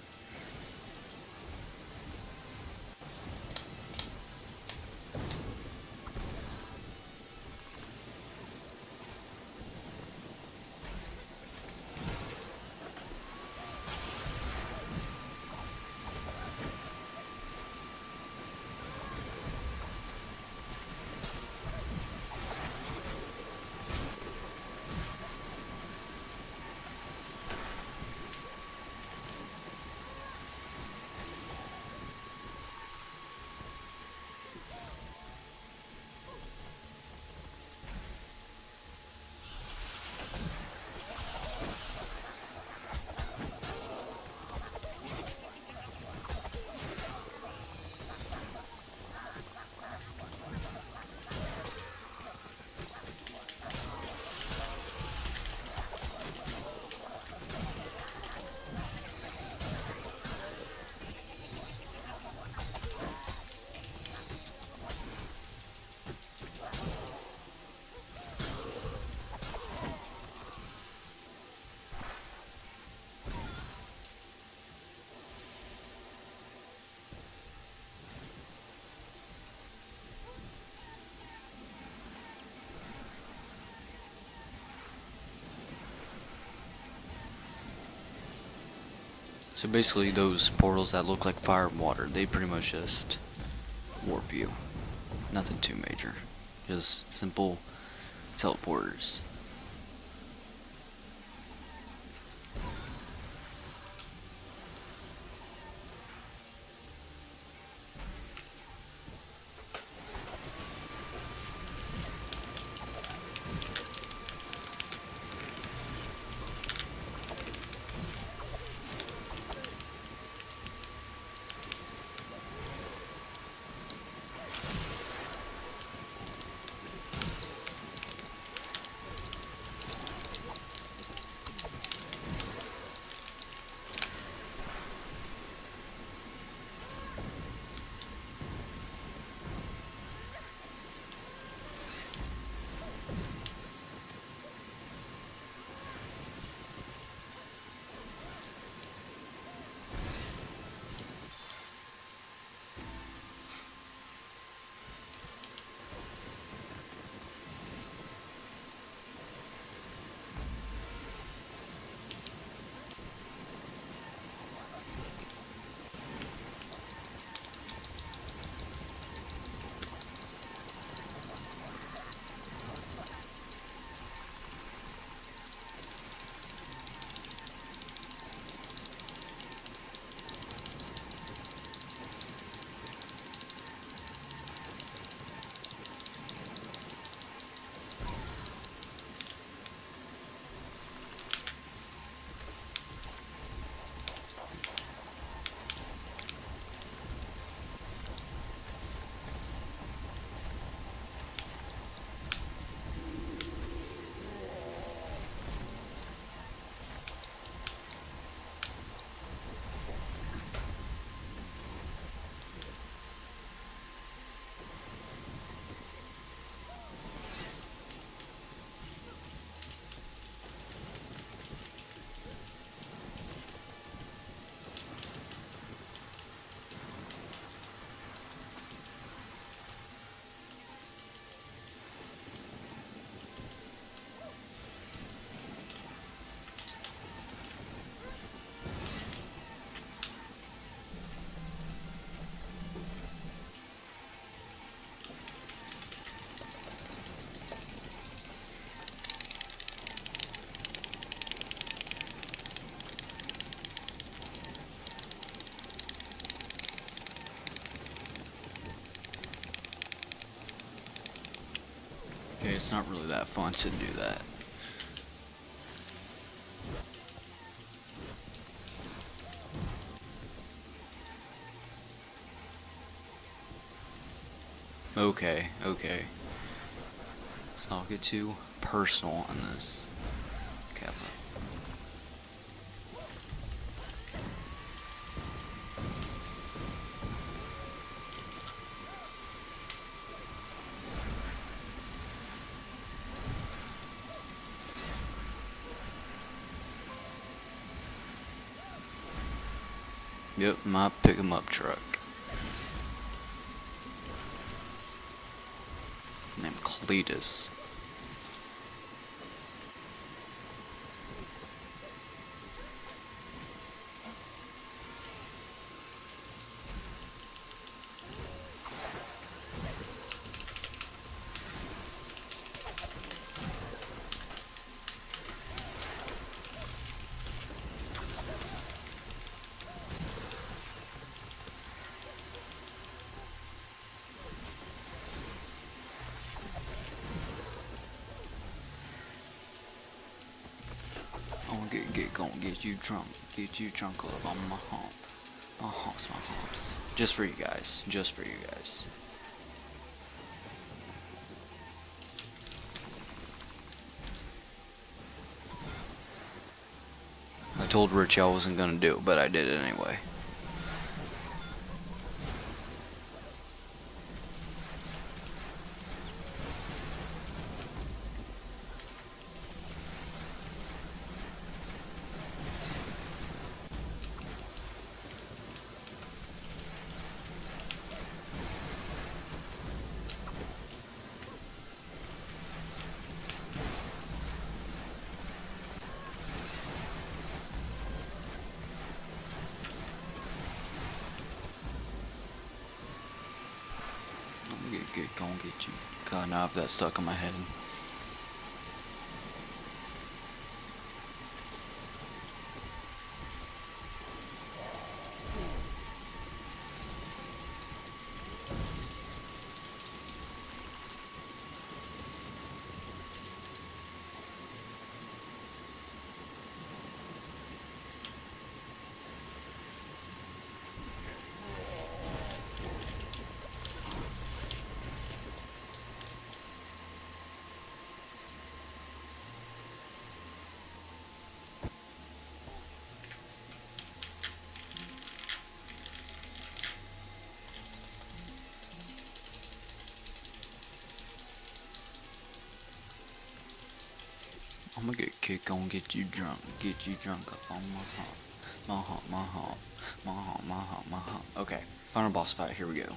So basically those portals that look like fire and water, they pretty much just warp you. Nothing too major. Just simple teleporters. Okay, it's not really that fun to do that. Okay, okay. Let's not get too personal on this. Okay. Yep, my pick 'em up truck. Named Cletus. Gonna get you drunk up on my hump. My humps, my humps. Just for you guys. Just for you guys. I told Rich I wasn't gonna do it, but I did it anyway. gonna get you. God, now I've got stuck in my head. I'm gonna get kicked on, get you drunk up on my hump. My hump, my hump, my hump, my hump, my hump. Okay, final boss fight, here we go.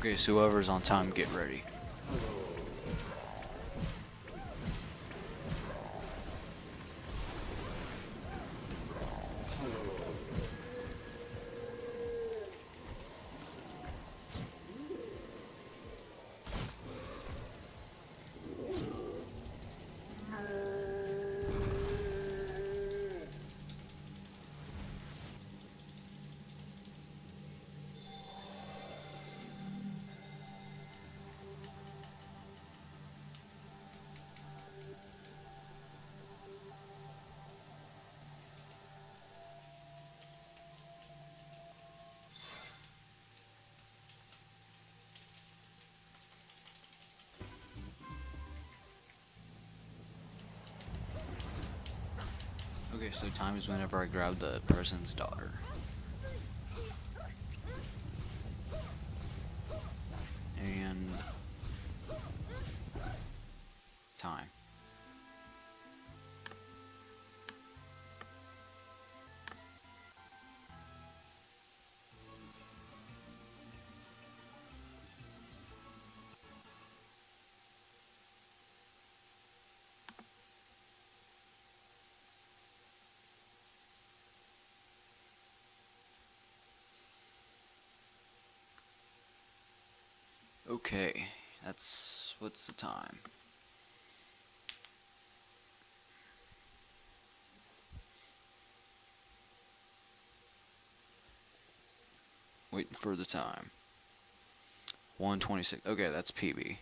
Okay, so whoever's on time, get ready. Okay, so time is whenever I grab the person's daughter. And time. Okay, what's the time? Waiting for the time. 1:26. Okay, that's PB.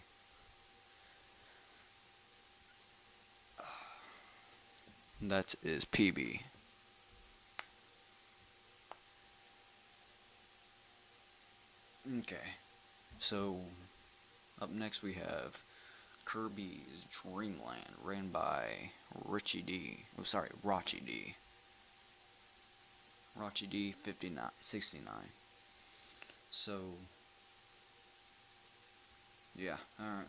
That is PB. Okay, so up next we have Kirby's Dream Land, ran by Richie D. Oh, sorry, Rachi D. Rachi D 69. So, yeah, alright.